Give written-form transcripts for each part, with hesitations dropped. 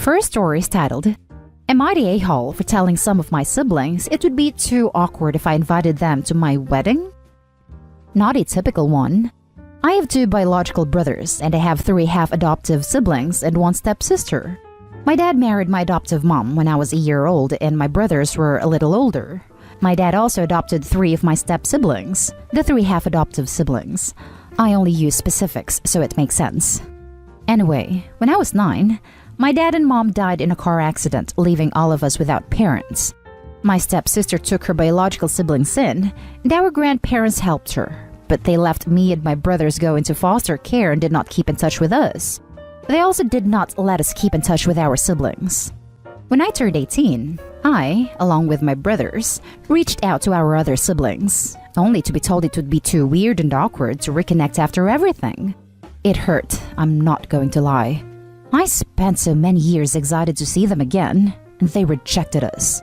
First story is titled, Am I the a-hole for telling some of my siblings it would be too awkward if I invited them to my wedding? Not a typical one. I have 2 biological brothers and I have 3 half-adoptive siblings and 1 stepsister. My dad married my adoptive mom when I was a year old and my brothers were a little older. My dad also adopted 3 of my step-siblings, the 3 half-adoptive siblings. I only use specifics so it makes sense. Anyway, when I was 9, my dad and mom died in a car accident, leaving all of us without parents. My stepsister took her biological siblings in, and our grandparents helped her, but they left me and my brothers go into foster care and did not keep in touch with us. They also did not let us keep in touch with our siblings. When I turned 18, I, along with my brothers, reached out to our other siblings, only to be told it would be too weird and awkward to reconnect after everything. It hurt, I'm not going to lie. I spent so many years excited to see them again, and they rejected us.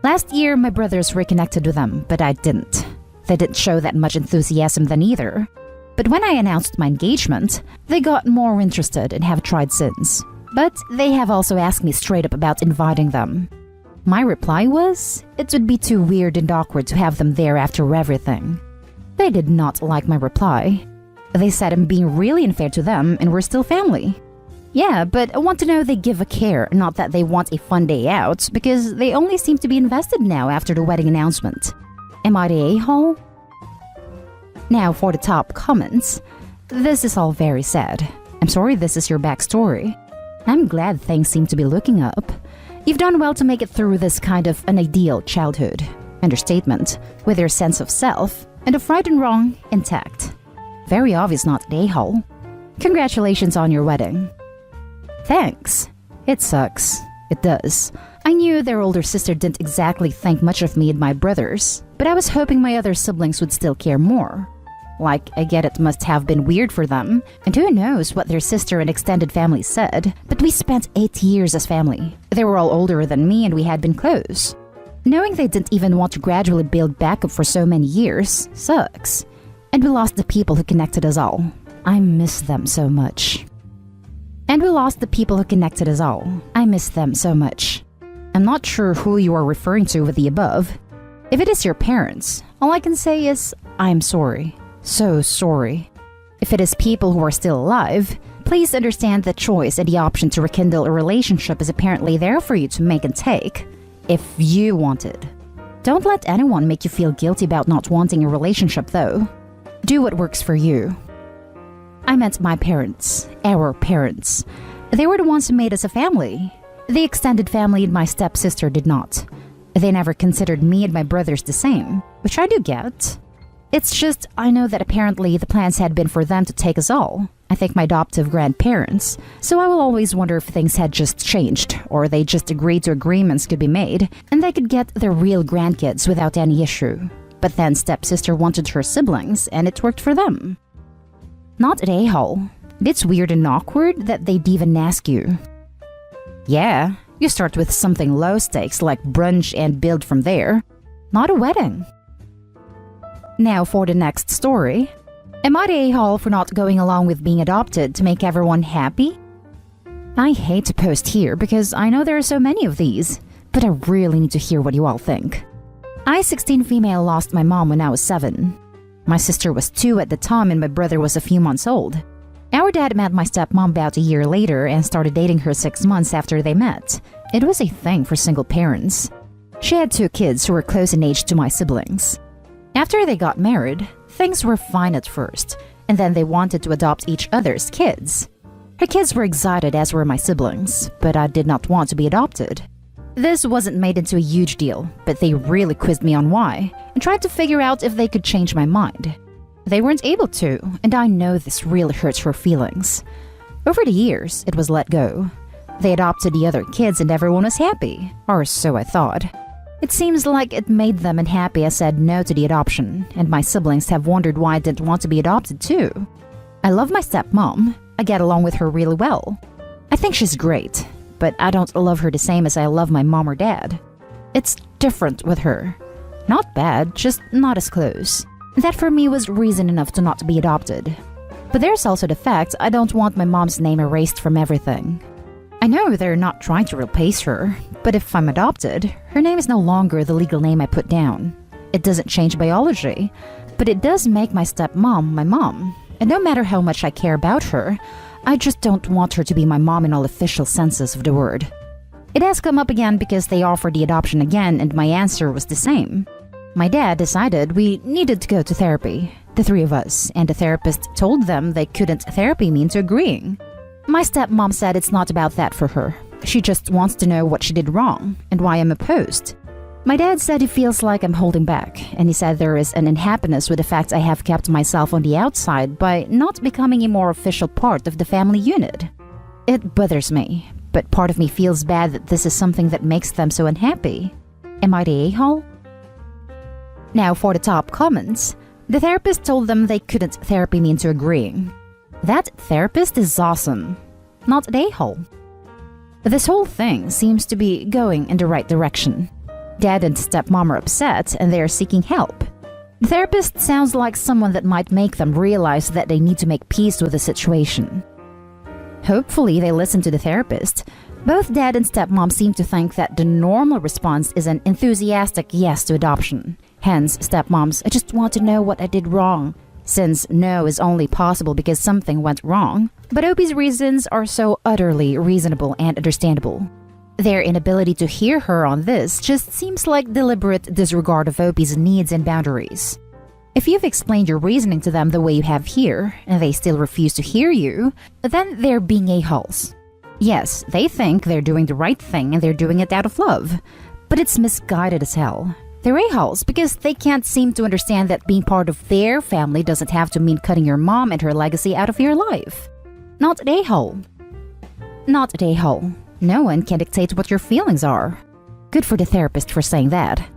Last year, my brothers reconnected with them, but I didn't. They didn't show that much enthusiasm then either. But when I announced my engagement, they got more interested and have tried since. But they have also asked me straight up about inviting them. My reply was, it would be too weird and awkward to have them there after everything. They did not like my reply. They said I'm being really unfair to them and we're still family. Yeah, but I want to know they give a care, not that they want a fun day out, because they only seem to be invested now after the wedding announcement. Am I the a-hole? Now for the top comments. This is all very sad. I'm sorry this is your backstory. I'm glad things seem to be looking up. You've done well to make it through this kind of an ideal childhood. Understatement, with your sense of self and of right and wrong intact. Very obvious not the a-hole. Congratulations on your wedding. Thanks. It sucks. It does. I knew their older sister didn't exactly think much of me and my brothers, but I was hoping my other siblings would still care more. Like, I get it must have been weird for them, and who knows what their sister and extended family said, but we spent 8 years as family. They were all older than me and we had been close. Knowing they didn't even want to gradually build back up for so many years sucks. And we lost the people who connected us all. I miss them so much. And we lost the people who connected us all. I miss them so much. I'm not sure who you are referring to with the above. If it is your parents, all I can say is, I'm sorry. So sorry. If it is people who are still alive, please understand the choice and the option to rekindle a relationship is apparently there for you to make and take, if you want it. Don't let anyone make you feel guilty about not wanting a relationship though. Do what works for you. I meant my parents, our parents. They were the ones who made us a family. The extended family and my stepsister did not. They never considered me and my brothers the same, which I do get. It's just, I know that apparently the plans had been for them to take us all. I think my adoptive grandparents. So I will always wonder if things had just changed, or they just agreed to agreements could be made, and they could get their real grandkids without any issue. But then stepsister wanted her siblings, and it worked for them. Not an a-hole. It's weird and awkward that they'd even ask you. Yeah, you start with something low stakes like brunch and build from there. Not a wedding. Now for the next story. Am I the a-hole for not going along with being adopted to make everyone happy? I hate to post here because I know there are so many of these, but I really need to hear what you all think. I, 16 female, lost my mom when I was 7. My sister was 2 at the time and my brother was a few months old. Our dad met my stepmom about a year later and started dating her 6 months after they met. It was a thing for single parents. She had 2 kids who were close in age to my siblings. After they got married, things were fine at first, and then they wanted to adopt each other's kids. Her kids were excited, as were my siblings, but I did not want to be adopted. This wasn't made into a huge deal, but they really quizzed me on why, and tried to figure out if they could change my mind. They weren't able to, and I know this really hurts her feelings. Over the years, it was let go. They adopted the other kids and everyone was happy, or so I thought. It seems like it made them unhappy I said no to the adoption, and my siblings have wondered why I didn't want to be adopted too. I love my stepmom. I get along with her really well. I think she's great, but I don't love her the same as I love my mom or dad. It's different with her. Not bad, just not as close. That for me was reason enough to not be adopted. But there's also the fact I don't want my mom's name erased from everything. I know they're not trying to replace her, but if I'm adopted, her name is no longer the legal name I put down. It doesn't change biology, but it does make my stepmom my mom. And no matter how much I care about her, I just don't want her to be my mom in all official senses of the word. It has come up again because they offered the adoption again and my answer was the same. My dad decided we needed to go to therapy, the three of us, and the therapist told them they couldn't therapy me into agreeing. My stepmom said it's not about that for her. She just wants to know what she did wrong and why I'm opposed. My dad said he feels like I'm holding back, and he said there is an unhappiness with the fact I have kept myself on the outside by not becoming a more official part of the family unit. It bothers me, but part of me feels bad that this is something that makes them so unhappy. Am I the a-hole? Now for the top comments. The therapist told them they couldn't therapy me into agreeing. That therapist is awesome. Not an a-hole. This whole thing seems to be going in the right direction. Dad and stepmom are upset and they are seeking help. The therapist sounds like someone that might make them realize that they need to make peace with the situation. Hopefully they listen to the therapist. Both dad and stepmom seem to think that the normal response is an enthusiastic yes to adoption. Hence, stepmoms, I just want to know what I did wrong, since no is only possible because something went wrong. But Opie's reasons are so utterly reasonable and understandable. Their inability to hear her on this just seems like deliberate disregard of Opie's needs and boundaries. If you've explained your reasoning to them the way you have here, and they still refuse to hear you, then they're being a-holes. Yes, they think they're doing the right thing and they're doing it out of love, but it's misguided as hell. They're a-holes because they can't seem to understand that being part of their family doesn't have to mean cutting your mom and her legacy out of your life. Not an a-hole. Not an a-hole. No one can dictate what your feelings are. Good for the therapist for saying that.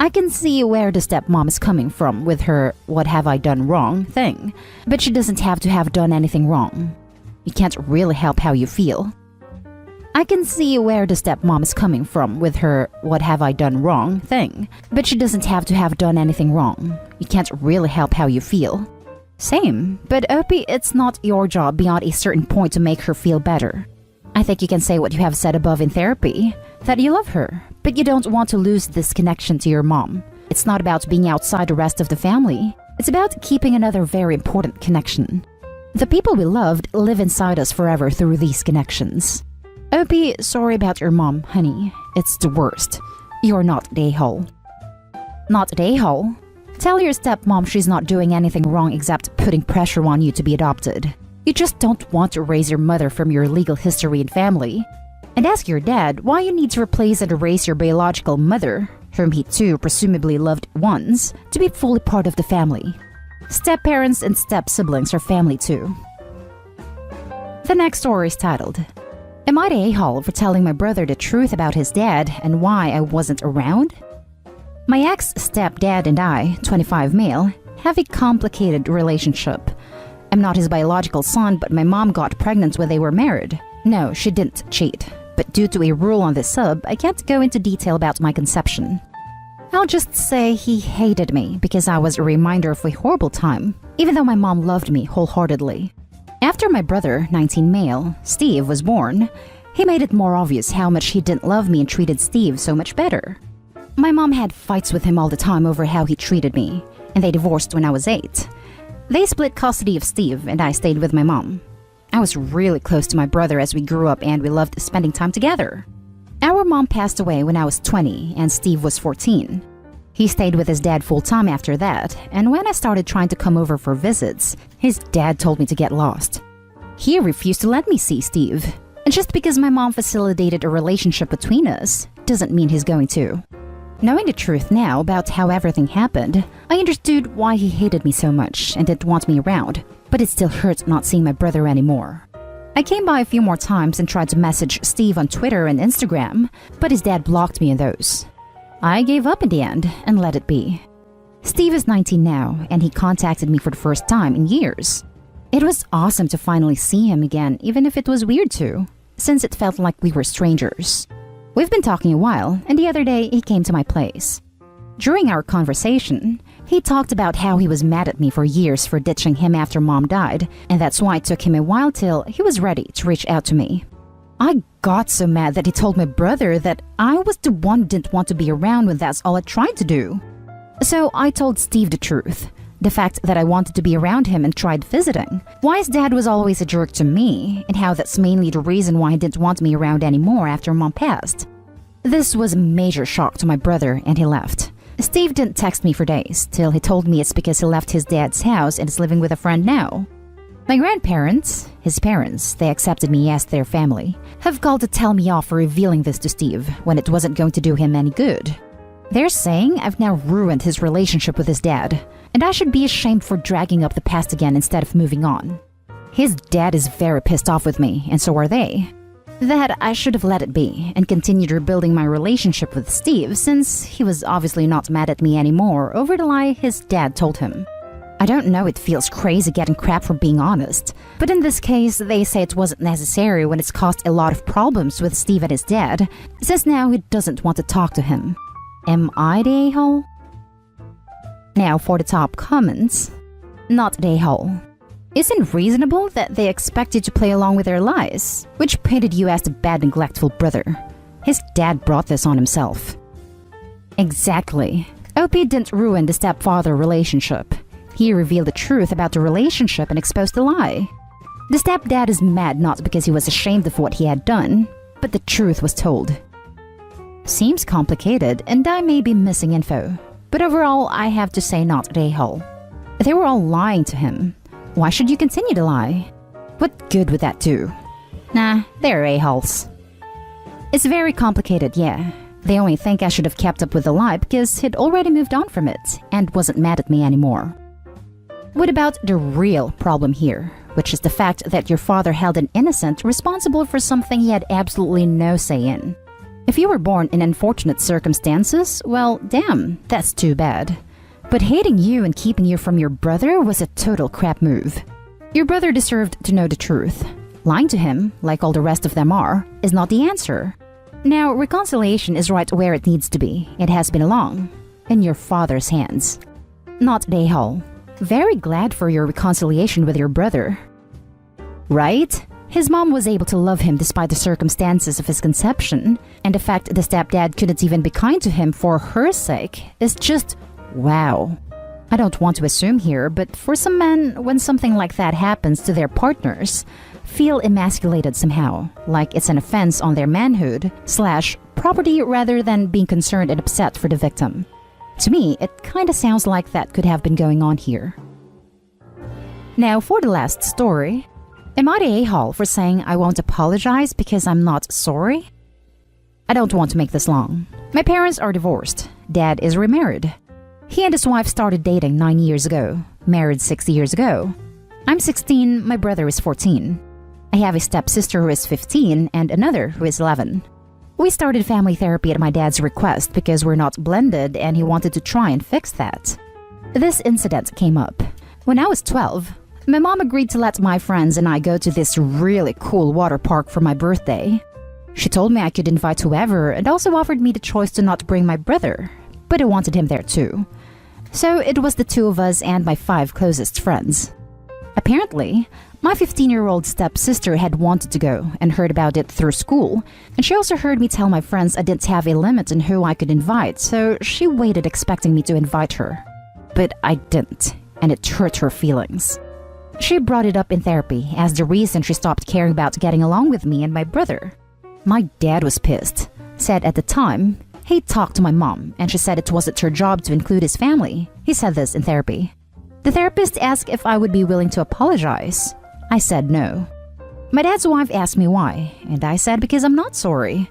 I can see where the stepmom is coming from with her "what have I done wrong" thing, but she doesn't have to have done anything wrong. You can't really help how you feel. I can see where the stepmom is coming from with her "what have I done wrong" thing, but she doesn't have to have done anything wrong. You can't really help how you feel. Same, but Opie, it's not your job beyond a certain point to make her feel better. I think you can say what you have said above in therapy, that you love her, but you don't want to lose this connection to your mom. It's not about being outside the rest of the family. It's about keeping another very important connection. The people we loved live inside us forever through these connections. Opie, sorry about your mom, honey. It's the worst. You're not the a-hole. Not the a-hole? Tell your stepmom she's not doing anything wrong except putting pressure on you to be adopted. You just don't want to erase your mother from your legal history and family. And ask your dad why you need to replace and erase your biological mother, whom he too presumably loved once, to be fully part of the family. Step-parents and step-siblings are family too. The next story is titled, Am I the a-hole for telling my brother the truth about his dad and why I wasn't around? My ex-stepdad and I, 25 male, have a complicated relationship. I'm not his biological son, but my mom got pregnant when they were married. No, she didn't cheat. But due to a rule on this sub, I can't go into detail about my conception. I'll just say he hated me because I was a reminder of a horrible time, even though my mom loved me wholeheartedly. After my brother, 19 male, Steve, was born, he made it more obvious how much he didn't love me and treated Steve so much better. My mom had fights with him all the time over how he treated me, and they divorced when I was 8. They split custody of Steve and I stayed with my mom. I was really close to my brother as we grew up and we loved spending time together. Our mom passed away when I was 20 and Steve was 14. He stayed with his dad full-time after that, and when I started trying to come over for visits, his dad told me to get lost. He refused to let me see Steve, and just because my mom facilitated a relationship between us doesn't mean he's going to. Knowing the truth now about how everything happened, I understood why he hated me so much and didn't want me around, but it still hurt not seeing my brother anymore. I came by a few more times and tried to message Steve on Twitter and Instagram, but his dad blocked me in those. I gave up in the end and let it be. Steve is 19 now, and he contacted me for the first time in years. It was awesome to finally see him again, even if it was weird to, since it felt like we were strangers. We've been talking a while, and the other day he came to my place. During our conversation, he talked about how he was mad at me for years for ditching him after mom died, and that's why it took him a while till he was ready to reach out to me. I got so mad that he told my brother that I was the one who didn't want to be around when that's all I tried to do. So I told Steve the truth. The fact that I wanted to be around him and tried visiting. Why his dad was always a jerk to me, and how that's mainly the reason why he didn't want me around anymore after Mom passed. This was a major shock to my brother, and he left. Steve didn't text me for days, till he told me it's because he left his dad's house and is living with a friend now. My grandparents, his parents, they accepted me as their family, have called to tell me off for revealing this to Steve when it wasn't going to do him any good. They're saying I've now ruined his relationship with his dad, and I should be ashamed for dragging up the past again instead of moving on. His dad is very pissed off with me, and so are they. That I should have let it be and continued rebuilding my relationship with Steve, since he was obviously not mad at me anymore over the lie his dad told him. I don't know, it feels crazy getting crap for being honest, but in this case they say it wasn't necessary when it's caused a lot of problems with Steve and his dad, since now he doesn't want to talk to him. Am I the a-hole? Now for the top comments. Not the a-hole. Isn't reasonable that they expect you to play along with their lies, which painted you as the bad, neglectful brother. His dad brought this on himself. Exactly. OP didn't ruin the stepfather relationship. He revealed the truth about the relationship and exposed the lie. The stepdad is mad not because he was ashamed of what he had done, but the truth was told. Seems complicated, and I may be missing info, but overall I have to say not the a-hole. They were all lying to him. Why should you continue to lie? What good would that do? Nah, they're a-holes. It's very complicated, yeah. They only think I should have kept up with the lie because he'd already moved on from it and wasn't mad at me anymore. What about the real problem here, which is the fact that your father held an innocent responsible for something he had absolutely no say in? If you were born in unfortunate circumstances, well, damn, that's too bad. But hating you and keeping you from your brother was a total crap move. Your brother deserved to know the truth. Lying to him, like all the rest of them are, is not the answer. Now, reconciliation is right where it needs to be. It has been long. In your father's hands. Not the a-hole. Very glad for your reconciliation with your brother. Right? His mom was able to love him despite the circumstances of his conception, and the fact the stepdad couldn't even be kind to him for her sake is just wow. I don't want to assume here, but for some men, when something like that happens to their partners, feel emasculated somehow, like it's an offense on their manhood / property rather than being concerned and upset for the victim. To me, it kinda sounds like that could have been going on here. Now for the last story. Am I the a-hole for saying I won't apologize because I'm not sorry? I don't want to make this long. My parents are divorced. Dad is remarried. He and his wife started dating 9 years ago, married 6 years ago. I'm 16, my brother is 14. I have a stepsister who is 15 and another who is 11. We started family therapy at my dad's request because we're not blended and he wanted to try and fix that. This incident came up. When I was 12, my mom agreed to let my friends and I go to this really cool water park for my birthday. She told me I could invite whoever and also offered me the choice to not bring my brother, but I wanted him there too. So it was the two of us and my 5 closest friends. Apparently, my 15-year-old stepsister had wanted to go and heard about it through school, and she also heard me tell my friends I didn't have a limit on who I could invite, so she waited expecting me to invite her. But I didn't, and it hurt her feelings. She brought it up in therapy as the reason she stopped caring about getting along with me and my brother. My dad was pissed, said at the time he talked to my mom, and she said it wasn't her job to include his family. He said this in therapy. The therapist asked if I would be willing to apologize. I said no. My dad's wife asked me why, and I said because I'm not sorry.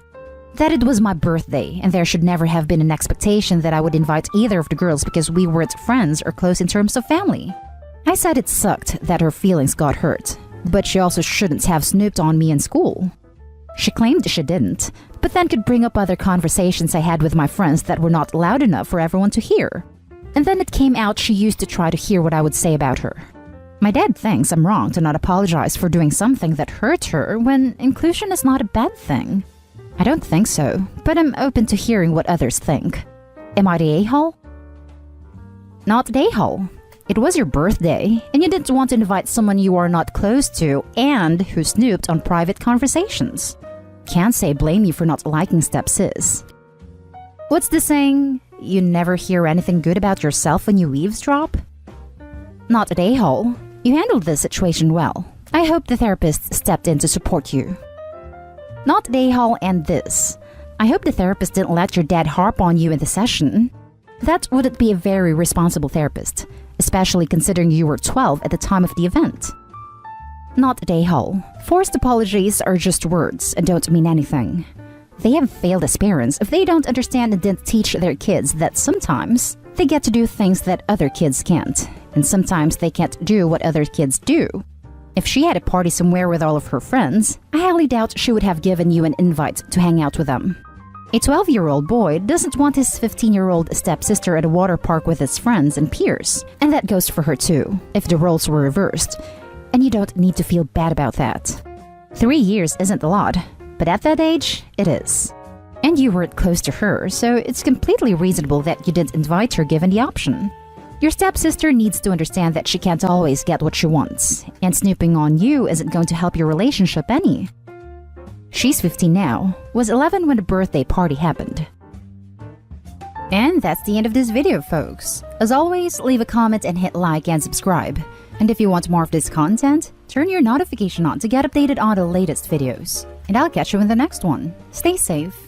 That it was my birthday, and there should never have been an expectation that I would invite either of the girls because we weren't friends or close in terms of family. I said it sucked that her feelings got hurt, but she also shouldn't have snooped on me in school. She claimed she didn't, but then could bring up other conversations I had with my friends that were not loud enough for everyone to hear. And then it came out she used to try to hear what I would say about her. My dad thinks I'm wrong to not apologize for doing something that hurt her when inclusion is not a bad thing. I don't think so, but I'm open to hearing what others think. Am I the a-hole? Not the a-hole. It was your birthday, and you didn't want to invite someone you are not close to and who snooped on private conversations. Can't say blame you for not liking stepsis. What's the saying? You never hear anything good about yourself when you eavesdrop? Not at a-hole. You handled this situation well. I hope the therapist stepped in to support you. Not at a-hole and this. I hope the therapist didn't let your dad harp on you in the session. That wouldn't be a very responsible therapist, especially considering you were 12 at the time of the event. Not at a-hole. Forced apologies are just words and don't mean anything. They have failed as parents if they don't understand and didn't teach their kids that sometimes they get to do things that other kids can't, and sometimes they can't do what other kids do. If she had a party somewhere with all of her friends, I highly doubt she would have given you an invite to hang out with them. A 12-year-old boy doesn't want his 15-year-old stepsister at a water park with his friends and peers, and that goes for her too, if the roles were reversed. And you don't need to feel bad about that. 3 years isn't a lot, but at that age, it is. And you weren't close to her, so it's completely reasonable that you didn't invite her given the option. Your stepsister needs to understand that she can't always get what she wants, and snooping on you isn't going to help your relationship any. She's 15 now, was 11 when the birthday party happened. And that's the end of this video, folks. As always, leave a comment and hit like and subscribe. And if you want more of this content, turn your notification on to get updated on the latest videos. And I'll catch you in the next one. Stay safe.